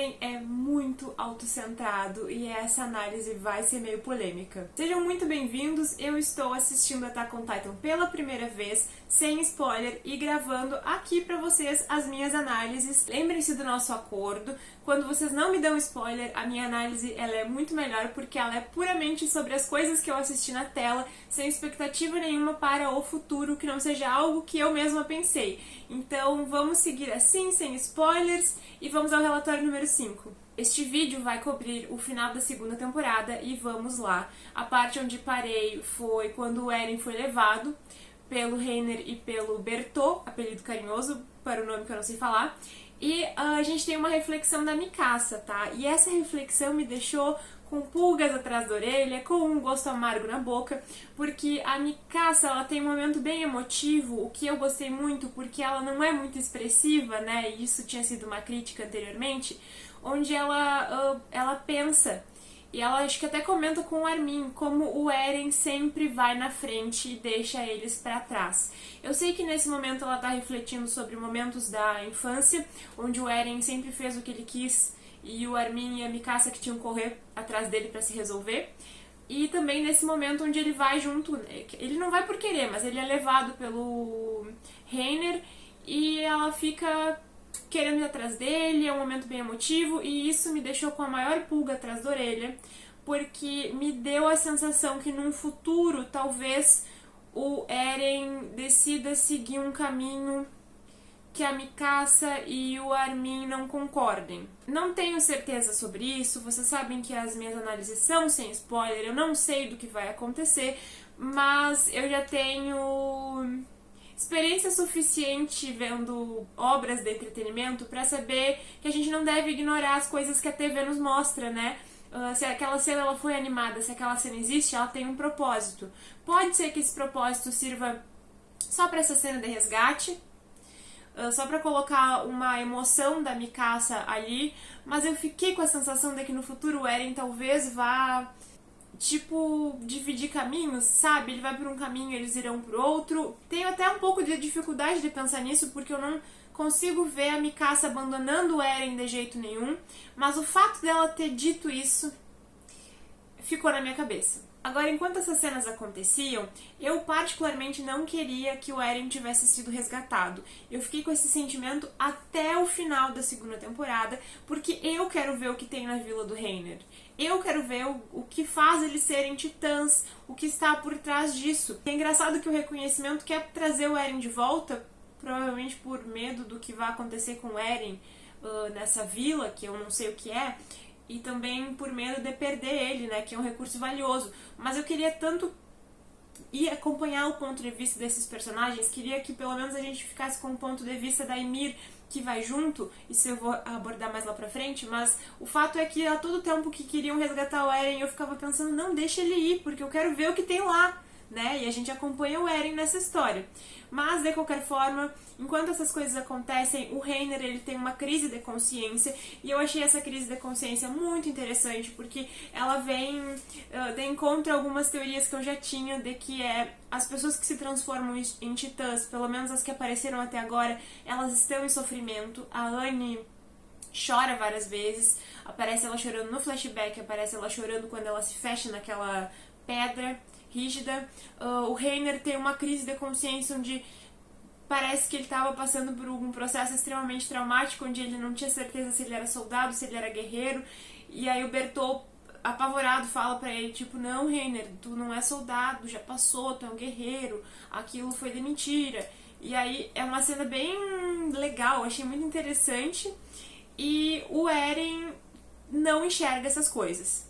Eren é muito autocentrado e essa análise vai ser meio polêmica. Sejam muito bem-vindos, eu estou assistindo Attack on Titan pela primeira vez, sem spoiler, e gravando aqui pra vocês as minhas análises. Lembrem-se do nosso acordo, quando vocês não me dão spoiler, a minha análise ela é muito melhor porque ela é puramente sobre as coisas que eu assisti na tela, sem expectativa nenhuma para o futuro, que não seja algo que eu mesma pensei. Então vamos seguir assim, sem spoilers, e vamos ao relatório número 5. Este vídeo vai cobrir o final da segunda temporada e vamos lá. A parte onde parei foi quando o Eren foi levado pelo Reiner e pelo Bertô, apelido carinhoso para o nome que eu não sei falar. E a gente tem uma reflexão da Mikasa, tá? E essa reflexão me deixou com pulgas atrás da orelha, com um gosto amargo na boca, porque a Mikasa, ela tem um momento bem emotivo, o que eu gostei muito, porque ela não é muito expressiva, né? E isso tinha sido uma crítica anteriormente, onde ela pensa. E ela acho que até comenta com o Armin como o Eren sempre vai na frente e deixa eles pra trás. Eu sei que nesse momento ela tá refletindo sobre momentos da infância, onde o Eren sempre fez o que ele quis e o Armin e a Mikasa que tinham que correr atrás dele pra se resolver. E também nesse momento onde ele vai junto, ele não vai por querer, mas ele é levado pelo Reiner e ela fica querendo ir atrás dele, é um momento bem emotivo e isso me deixou com a maior pulga atrás da orelha, porque me deu a sensação que num futuro talvez o Eren decida seguir um caminho que a Mikasa e o Armin não concordem. Não tenho certeza sobre isso, vocês sabem que as minhas análises são sem spoiler, eu não sei do que vai acontecer, mas eu já tenho experiência suficiente vendo obras de entretenimento para saber que a gente não deve ignorar as coisas que a TV nos mostra, né? Se aquela cena ela foi animada, se aquela cena existe, ela tem um propósito. Pode ser que esse propósito sirva só para essa cena de resgate, só pra colocar uma emoção da Mikasa ali, mas eu fiquei com a sensação de que no futuro o Eren talvez vá, tipo, dividir caminhos, sabe? Ele vai por um caminho, eles irão por outro. Tenho até um pouco de dificuldade de pensar nisso, porque eu não consigo ver a Mikasa abandonando o Eren de jeito nenhum, mas o fato dela ter dito isso ficou na minha cabeça. Agora, enquanto essas cenas aconteciam, eu particularmente não queria que o Eren tivesse sido resgatado. Eu fiquei com esse sentimento até o final da segunda temporada, porque eu quero ver o que tem na Vila do Reiner. Eu quero ver o que faz eles serem titãs, o que está por trás disso. É engraçado que o reconhecimento quer trazer o Eren de volta, provavelmente por medo do que vai acontecer com o Eren nessa vila, que eu não sei o que é, e também por medo de perder ele, né, que é um recurso valioso. Mas eu queria tanto ir acompanhar o ponto de vista desses personagens, queria que pelo menos a gente ficasse com o ponto de vista da Ymir, que vai junto, isso eu vou abordar mais lá pra frente, mas o fato é que a todo tempo que queriam resgatar o Eren, eu ficava pensando, não, deixa ele ir, porque eu quero ver o que tem lá, né, e a gente acompanha o Eren nessa história. Mas, de qualquer forma, enquanto essas coisas acontecem, o Reiner, ele tem uma crise de consciência, e eu achei essa crise de consciência muito interessante, porque ela vem de encontro a algumas teorias que eu já tinha, de que as pessoas que se transformam em titãs, pelo menos as que apareceram até agora, elas estão em sofrimento. A Anne chora várias vezes, aparece ela chorando no flashback, aparece ela chorando quando ela se fecha naquela pedra rígida. O Reiner tem uma crise de consciência onde parece que ele estava passando por um processo extremamente traumático, onde ele não tinha certeza se ele era soldado, se ele era guerreiro, e aí o Bertô, apavorado, fala pra ele, tipo, não, Reiner, tu não é soldado, já passou, tu é um guerreiro, aquilo foi de mentira. E aí é uma cena bem legal, achei muito interessante, e o Eren não enxerga essas coisas.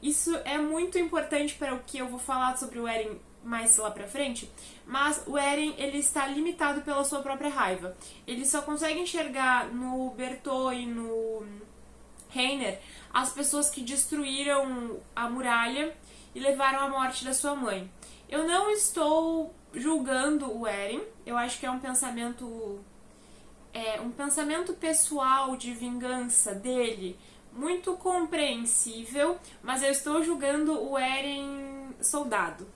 Isso é muito importante para o que eu vou falar sobre o Eren mais lá pra frente, mas o Eren, ele está limitado pela sua própria raiva. Ele só consegue enxergar no Bertô e no Reiner as pessoas que destruíram a muralha e levaram à morte da sua mãe. Eu não estou julgando o Eren, eu acho que é um pensamento pessoal de vingança dele, muito compreensível, mas eu estou julgando o Eren soldado.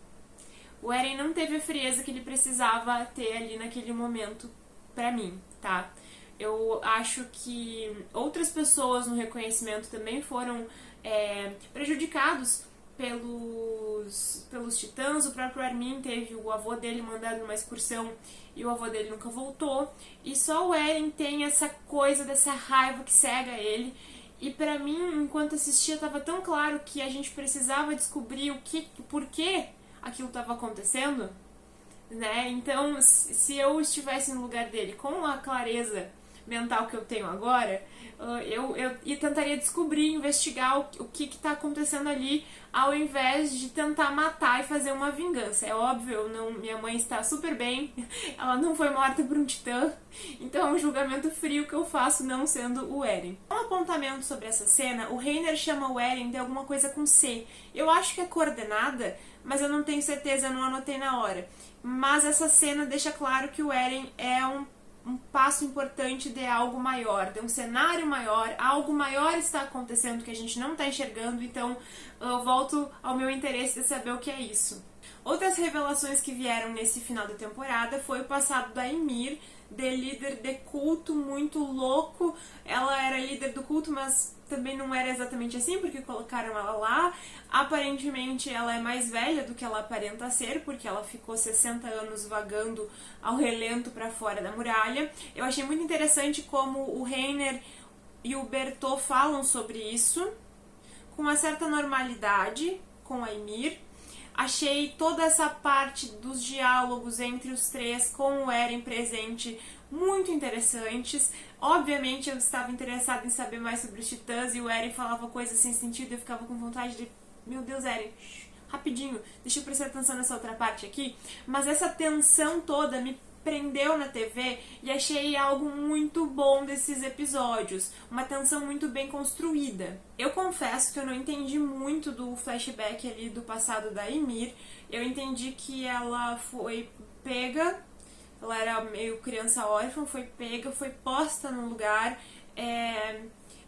O Eren não teve a frieza que ele precisava ter ali naquele momento pra mim, tá? Eu acho que outras pessoas no reconhecimento também foram prejudicados pelos titãs. O próprio Armin teve o avô dele mandado numa excursão e o avô dele nunca voltou. E só o Eren tem essa coisa dessa raiva que cega ele. E pra mim, enquanto assistia, tava tão claro que a gente precisava descobrir o porquê aquilo tava acontecendo, né? Então, se eu estivesse no lugar dele com a clareza mental que eu tenho agora, eu tentaria descobrir, investigar o que está acontecendo ali, ao invés de tentar matar e fazer uma vingança. É óbvio, minha mãe está super bem, ela não foi morta por um titã, então é um julgamento frio que eu faço, não sendo o Eren. Um apontamento sobre essa cena, o Reiner chama o Eren de alguma coisa com C. Eu acho que é coordenada, mas eu não tenho certeza, eu não anotei na hora. Mas essa cena deixa claro que o Eren é um passo importante de algo maior, de um cenário maior, algo maior está acontecendo que a gente não está enxergando, então eu volto ao meu interesse de saber o que é isso. Outras revelações que vieram nesse final da temporada foi o passado da Ymir, de líder de culto muito louco. Ela era líder do culto, mas também não era exatamente assim, porque colocaram ela lá. Aparentemente ela é mais velha do que ela aparenta ser, porque ela ficou 60 anos vagando ao relento para fora da muralha. Eu achei muito interessante como o Reiner e o Bertô falam sobre isso, com uma certa normalidade, com a Ymir. Achei toda essa parte dos diálogos entre os três com o Eren presente muito interessantes. Obviamente eu estava interessada em saber mais sobre os titãs e o Eren falava coisas sem sentido e eu ficava com vontade de... Meu Deus, Eren, rapidinho, deixa eu prestar atenção nessa outra parte aqui. Mas essa tensão toda me prendeu na TV e achei algo muito bom desses episódios, uma tensão muito bem construída. Eu confesso que eu não entendi muito do flashback ali do passado da Ymir. Eu entendi que ela foi pega, ela era meio criança órfã, foi pega, foi posta num lugar,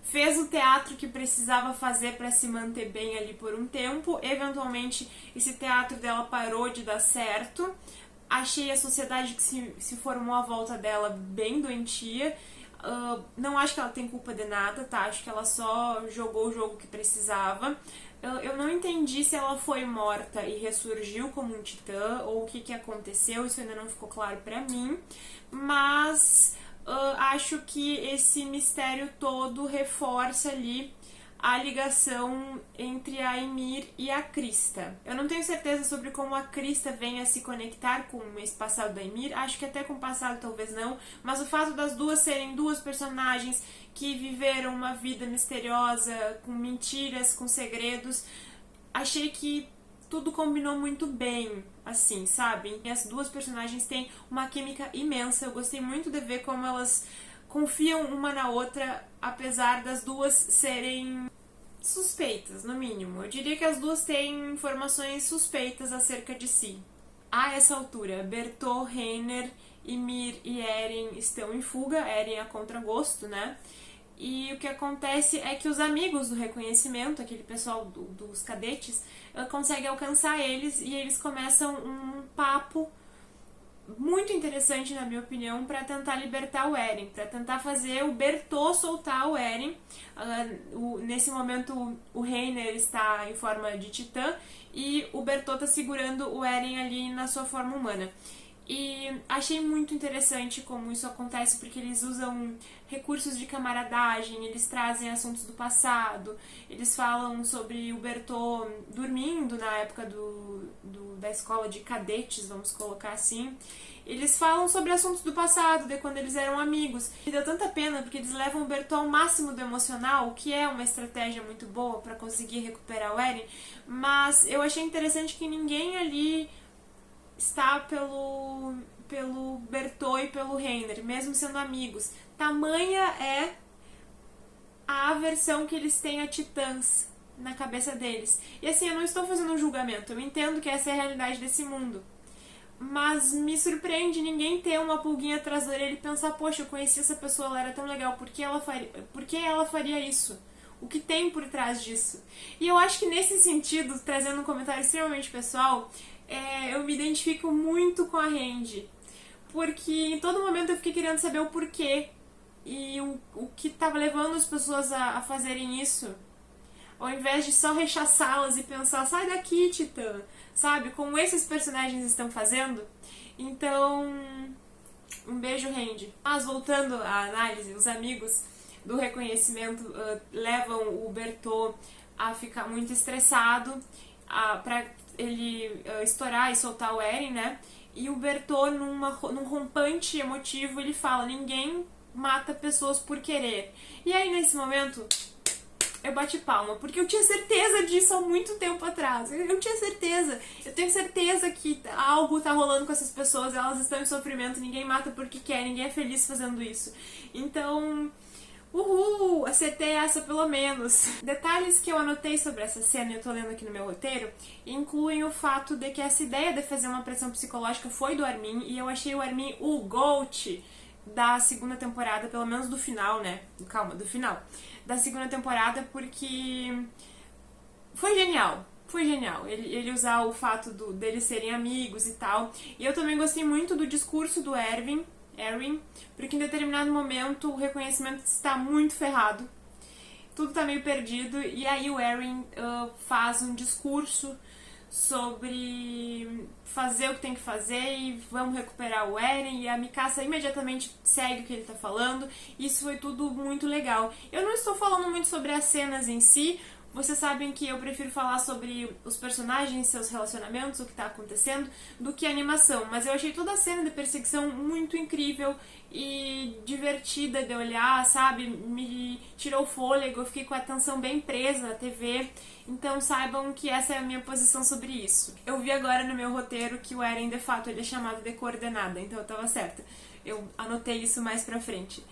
fez o teatro que precisava fazer para se manter bem ali por um tempo. Eventualmente esse teatro dela parou de dar certo. Achei a sociedade que se formou à volta dela bem doentia. Não acho que ela tem culpa de nada, tá? Acho que ela só jogou o jogo que precisava. Eu não entendi se ela foi morta e ressurgiu como um titã ou o que aconteceu, isso ainda não ficou claro pra mim. Mas acho que esse mistério todo reforça ali a ligação entre a Ymir e a Krista. Eu não tenho certeza sobre como a Krista vem a se conectar com esse passado da Ymir, acho que até com o passado talvez não, mas o fato das duas serem duas personagens que viveram uma vida misteriosa, com mentiras, com segredos, achei que tudo combinou muito bem, assim, sabe? E as duas personagens têm uma química imensa, eu gostei muito de ver como elas confiam uma na outra, apesar das duas serem suspeitas, no mínimo. Eu diria que as duas têm informações suspeitas acerca de si. A essa altura, Bertô, Reiner, Ymir e Eren estão em fuga, Eren a contragosto, né? E o que acontece é que os amigos do reconhecimento, aquele pessoal dos cadetes, conseguem alcançar eles e eles começam um papo muito interessante, na minha opinião, para tentar libertar o Eren, para tentar fazer o Bertô soltar o Eren. Nesse momento o Reiner está em forma de titã e o Bertô está segurando o Eren ali na sua forma humana. E achei muito interessante como isso acontece, porque eles usam recursos de camaradagem, eles trazem assuntos do passado, eles falam sobre o Bertô dormindo na época da escola de cadetes, vamos colocar assim. Eles falam sobre assuntos do passado, de quando eles eram amigos. E deu tanta pena, porque eles levam o Bertô ao máximo do emocional, o que é uma estratégia muito boa para conseguir recuperar o Eren, mas eu achei interessante que ninguém ali está pelo Bertô e pelo Reiner, mesmo sendo amigos. Tamanha é a aversão que eles têm a titãs na cabeça deles. E assim, eu não estou fazendo um julgamento, eu entendo que essa é a realidade desse mundo. Mas me surpreende ninguém ter uma pulguinha atrás da orelha e pensar, poxa, eu conheci essa pessoa, ela era tão legal, por que ela faria isso? O que tem por trás disso? E eu acho que nesse sentido, trazendo um comentário extremamente pessoal, eu me identifico muito com a Randy, porque em todo momento eu fiquei querendo saber o porquê E o que tava levando as pessoas a fazerem isso, ao invés de só rechaçá-las e pensar, sai daqui, Titã, sabe? Como esses personagens estão fazendo. Então, um beijo, Randy. Mas voltando à análise, os amigos do reconhecimento levam o Bertô a ficar muito estressado, pra ele estourar e soltar o Eren, né? E o Bertô, num rompante emotivo, ele fala, ninguém mata pessoas por querer. E aí, nesse momento, eu bati palma, porque eu tinha certeza disso há muito tempo atrás. Eu tinha certeza. Eu tenho certeza que algo tá rolando com essas pessoas, elas estão em sofrimento, ninguém mata porque quer, ninguém é feliz fazendo isso. Então, uhul, acertei essa pelo menos. Detalhes que eu anotei sobre essa cena, e eu tô lendo aqui no meu roteiro, incluem o fato de que essa ideia de fazer uma pressão psicológica foi do Armin, e eu achei o Armin o GOAT da segunda temporada, pelo menos do final, né? Calma, do final. Da segunda temporada, porque foi genial. Foi genial. Ele usar o fato deles serem amigos e tal. E eu também gostei muito do discurso do Erin, porque em determinado momento o reconhecimento está muito ferrado. Tudo tá meio perdido. E aí o Erin faz um discurso sobre fazer o que tem que fazer e vamos recuperar o Eren, e a Mikasa imediatamente segue o que ele tá falando. Isso foi tudo muito legal. Eu não estou falando muito sobre as cenas em si, vocês sabem que eu prefiro falar sobre os personagens, seus relacionamentos, o que tá acontecendo, do que a animação, mas eu achei toda a cena de perseguição muito incrível e divertida de olhar, sabe? Me tirou o fôlego, eu fiquei com a atenção bem presa na TV, então saibam que essa é a minha posição sobre isso. Eu vi agora no meu roteiro que o Eren, de fato, ele é chamado de coordenada, então eu tava certa. Eu anotei isso mais pra frente.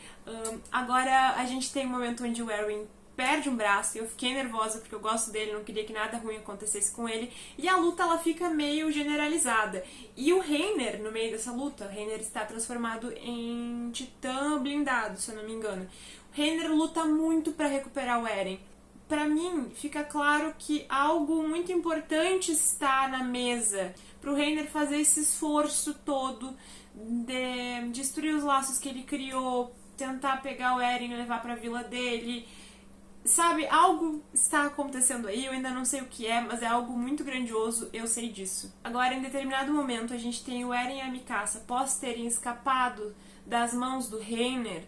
Agora a gente tem um momento onde o Eren perde um braço, e eu fiquei nervosa porque eu gosto dele, não queria que nada ruim acontecesse com ele, e a luta ela fica meio generalizada. E o Reiner, no meio dessa luta, o Reiner está transformado em titã blindado, se eu não me engano. O Reiner luta muito para recuperar o Eren. Pra mim, fica claro que algo muito importante está na mesa pro Reiner fazer esse esforço todo de destruir os laços que ele criou, tentar pegar o Eren e levar pra vila dele. Sabe, algo está acontecendo aí, eu ainda não sei o que é, mas é algo muito grandioso, eu sei disso. Agora, em determinado momento, a gente tem o Eren e a Mikasa, após terem escapado das mãos do Reiner,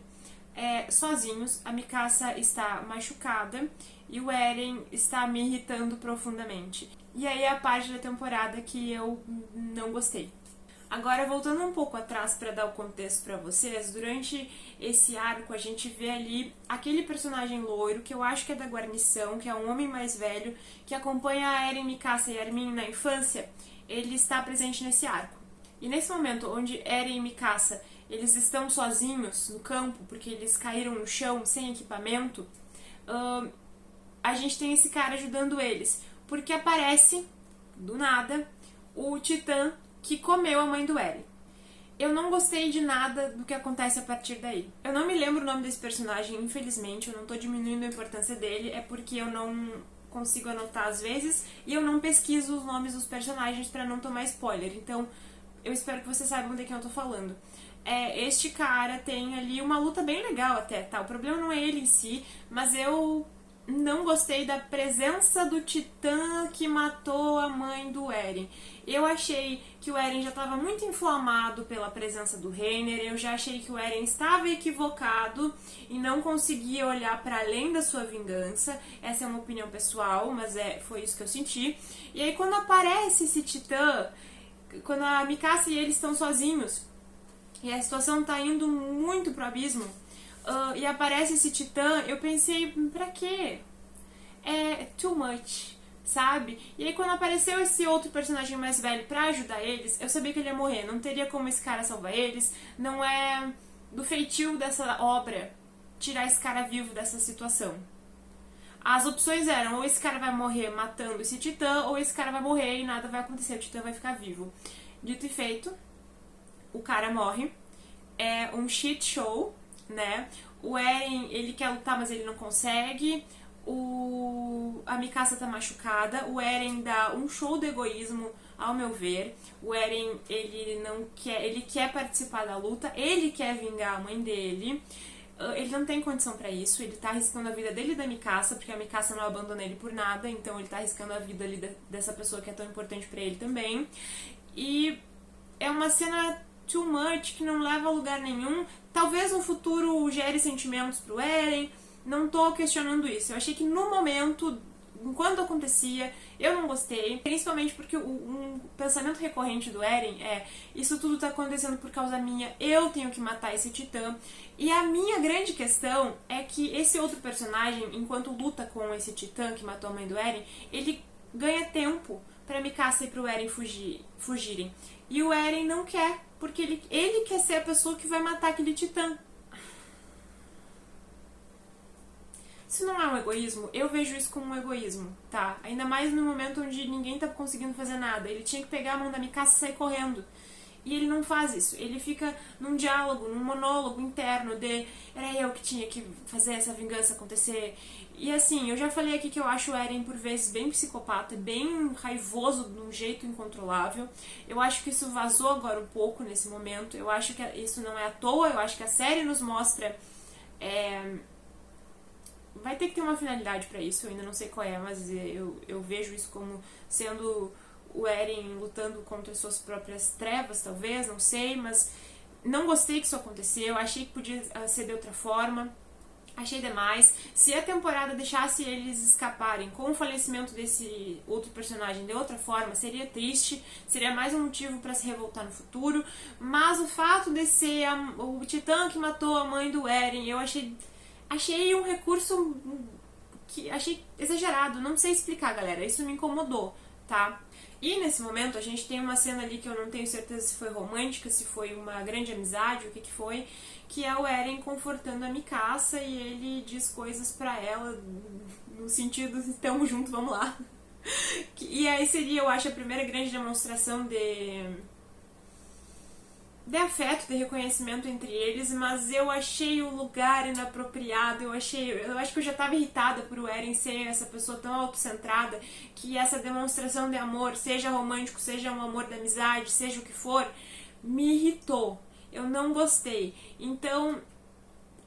sozinhos. A Mikasa está machucada e o Eren está me irritando profundamente. E aí é a parte da temporada que eu não gostei. Agora, voltando um pouco atrás para dar o contexto para vocês, durante esse arco a gente vê ali aquele personagem loiro, que eu acho que é da guarnição, que é um homem mais velho, que acompanha a Eren, Mikasa e Armin na infância, ele está presente nesse arco. E nesse momento onde Eren e Mikasa, eles estão sozinhos no campo, porque eles caíram no chão, sem equipamento, a gente tem esse cara ajudando eles, porque aparece, do nada, o Titã que comeu a mãe do Eren. Eu não gostei de nada do que acontece a partir daí. Eu não me lembro o nome desse personagem, infelizmente, eu não tô diminuindo a importância dele, é porque eu não consigo anotar às vezes e eu não pesquiso os nomes dos personagens pra não tomar spoiler, então eu espero que vocês saibam de quem eu tô falando. Este cara tem ali uma luta bem legal até, tá? O problema não é ele em si, mas eu não gostei da presença do Titã que matou a mãe do Eren. Eu achei que o Eren já estava muito inflamado pela presença do Reiner, eu já achei que o Eren estava equivocado e não conseguia olhar para além da sua vingança. Essa é uma opinião pessoal, mas foi isso que eu senti. E aí quando aparece esse Titã, quando a Mikasa e eles estão sozinhos, e a situação tá indo muito pro abismo, e aparece esse Titã, eu pensei, pra quê? É too much, sabe? E aí quando apareceu esse outro personagem mais velho pra ajudar eles, eu sabia que ele ia morrer, não teria como esse cara salvar eles, não é do feitio dessa obra tirar esse cara vivo dessa situação. As opções eram, ou esse cara vai morrer matando esse Titã, ou esse cara vai morrer e nada vai acontecer, o Titã vai ficar vivo. Dito e feito, o cara morre, é um shit show, né? O Eren, ele quer lutar, mas ele não consegue. A Mikasa tá machucada. O Eren dá um show de egoísmo, ao meu ver. O Eren, ele quer participar da luta, ele quer vingar a mãe dele. Ele não tem condição pra isso, ele tá arriscando a vida dele e da Mikasa, porque a Mikasa não abandona ele por nada, então ele tá arriscando a vida ali dessa pessoa que é tão importante pra ele também. E é uma cena too much, que não leva a lugar nenhum. Talvez no futuro gere sentimentos pro Eren, não tô questionando isso. Eu achei que no momento, enquanto acontecia, eu não gostei, principalmente porque um pensamento recorrente do Eren é: isso tudo tá acontecendo por causa minha, eu tenho que matar esse titã. E a minha grande questão é que esse outro personagem, enquanto luta com esse titã que matou a mãe do Eren, ele ganha tempo pra Mikasa e pro Eren fugirem. E o Eren não quer, porque ele quer ser a pessoa que vai matar aquele titã. Isso não é um egoísmo? Eu vejo isso como um egoísmo, tá? Ainda mais no momento onde ninguém tá conseguindo fazer nada. Ele tinha que pegar a mão da Mikasa e sair correndo. E ele não faz isso. Ele fica num diálogo, num monólogo interno de era eu que tinha que fazer essa vingança acontecer. E assim, eu já falei aqui que eu acho o Eren por vezes bem psicopata, bem raivoso de um jeito incontrolável. Eu acho que isso vazou agora um pouco nesse momento. Eu acho que isso não é à toa. Eu acho que a série nos mostra... Vai ter que ter uma finalidade pra isso, eu ainda não sei qual é, mas eu vejo isso como sendo o Eren lutando contra suas próprias trevas, talvez, não sei, mas não gostei que isso aconteceu, achei que podia ser de outra forma, achei demais. Se a temporada deixasse eles escaparem com o falecimento desse outro personagem de outra forma, seria triste, seria mais um motivo pra se revoltar no futuro, mas o fato de ser o titã que matou a mãe do Eren, eu achei um recurso que achei exagerado, não sei explicar, galera, isso me incomodou, tá? E nesse momento a gente tem uma cena ali que eu não tenho certeza se foi romântica, se foi uma grande amizade, o que que foi, que é o Eren confortando a Mikasa e ele diz coisas pra ela no sentido de tamo junto, vamos lá. E aí seria, eu acho, a primeira grande demonstração de afeto, de reconhecimento entre eles, mas eu achei o lugar inapropriado, eu acho que eu já estava irritada por o Eren ser essa pessoa tão autocentrada, que essa demonstração de amor, seja romântico, seja um amor de amizade, seja o que for, me irritou, eu não gostei. Então,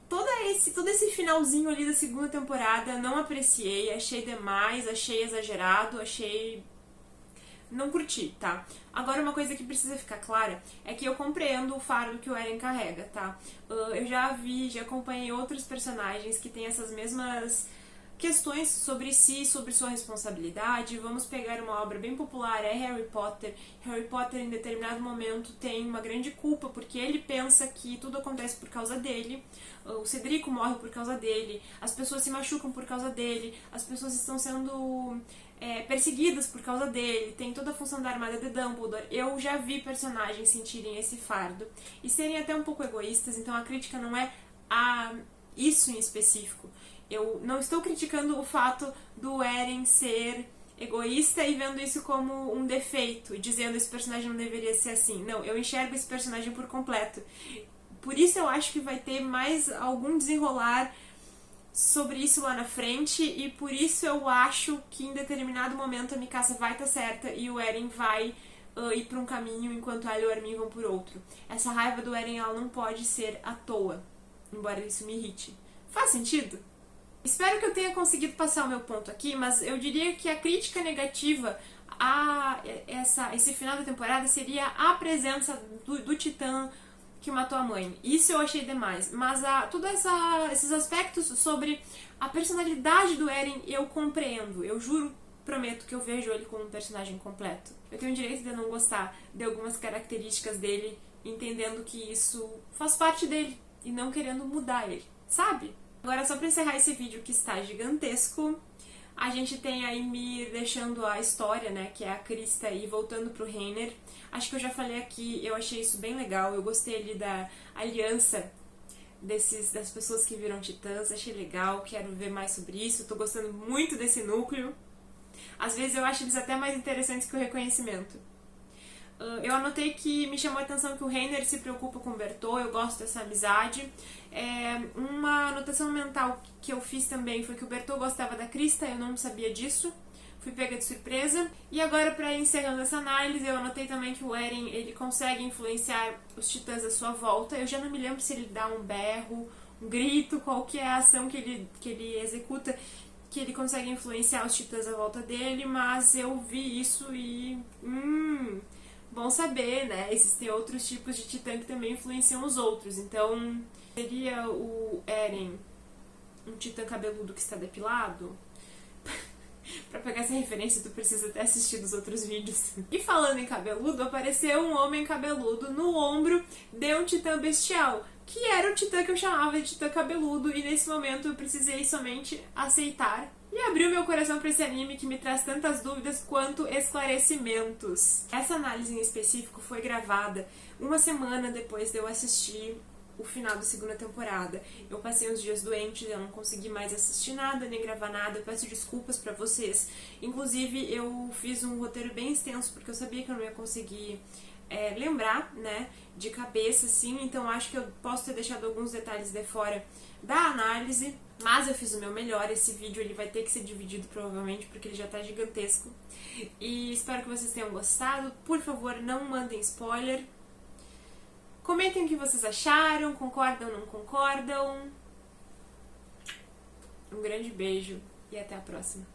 todo esse finalzinho ali da segunda temporada, não apreciei, achei demais, achei exagerado, não curti, tá? Agora, uma coisa que precisa ficar clara é que eu compreendo o fardo que o Eren carrega, tá? Eu já acompanhei outros personagens que têm essas mesmas questões sobre si, sobre sua responsabilidade. Vamos pegar uma obra bem popular, é Harry Potter. Harry Potter, em determinado momento, tem uma grande culpa, porque ele pensa que tudo acontece por causa dele. O Cedrico morre por causa dele, as pessoas se machucam por causa dele, as pessoas estão sendo perseguidas por causa dele, tem toda a função da armada de Dumbledore. Eu já vi personagens sentirem esse fardo e serem até um pouco egoístas, então a crítica não é a isso em específico. Eu não estou criticando o fato do Eren ser egoísta e vendo isso como um defeito e dizendo esse personagem não deveria ser assim. Não, eu enxergo esse personagem por completo. Por isso eu acho que vai ter mais algum desenrolar sobre isso lá na frente, e por isso eu acho que em determinado momento a Mikasa vai estar certa e o Eren vai ir por um caminho enquanto ela e o Armin vão por outro. Essa raiva do Eren, ela não pode ser à toa, embora isso me irrite. Faz sentido? Espero que eu tenha conseguido passar o meu ponto aqui, mas eu diria que a crítica negativa a esse final da temporada seria a presença do Titã que matou a mãe. Isso eu achei demais. Mas todos esses aspectos sobre a personalidade do Eren eu compreendo. Eu juro, prometo que eu vejo ele como um personagem completo. Eu tenho o direito de não gostar de algumas características dele, entendendo que isso faz parte dele e não querendo mudar ele, sabe? Agora, só pra encerrar esse vídeo que está gigantesco, a gente tem a Ymir deixando a história, né, que é a Krista, e voltando pro Reiner. Acho que eu já falei aqui, eu achei isso bem legal, eu gostei ali da aliança das pessoas que viram titãs, achei legal, quero ver mais sobre isso, tô gostando muito desse núcleo. Às vezes eu acho eles até mais interessantes que o reconhecimento. Eu anotei que me chamou a atenção que o Reiner se preocupa com o Bertô, eu gosto dessa amizade. Uma anotação mental que eu fiz também foi que o Bertô gostava da Krista, eu não sabia disso, fui pega de surpresa. E agora, para ir encerrando essa análise, eu anotei também que o Eren ele consegue influenciar os titãs à sua volta. Eu já não me lembro se ele dá um berro, grito, qual que é a ação que ele executa, que ele consegue influenciar os titãs à volta dele, mas eu vi isso e... bom saber, né? Existem outros tipos de titã que também influenciam os outros, então seria o Eren um titã cabeludo que está depilado? Pra pegar essa referência, tu precisa ter assistido os outros vídeos. E falando em cabeludo, apareceu um homem cabeludo no ombro de um titã bestial, que era o titã que eu chamava de titã cabeludo, e nesse momento eu precisei somente aceitar e abrir o meu coração para esse anime que me traz tantas dúvidas quanto esclarecimentos. Essa análise em específico foi gravada uma semana depois de eu assistir o final da segunda temporada. Eu passei uns dias doente, eu não consegui mais assistir nada, nem gravar nada, eu peço desculpas pra vocês. Inclusive, eu fiz um roteiro bem extenso, porque eu sabia que eu não ia conseguir lembrar, né, de cabeça, assim, então acho que eu posso ter deixado alguns detalhes de fora da análise, mas eu fiz o meu melhor. Esse vídeo ele vai ter que ser dividido provavelmente, porque ele já tá gigantesco. E espero que vocês tenham gostado. Por favor, não mandem spoiler. Comentem o que vocês acharam, concordam ou não concordam. Um grande beijo e até a próxima.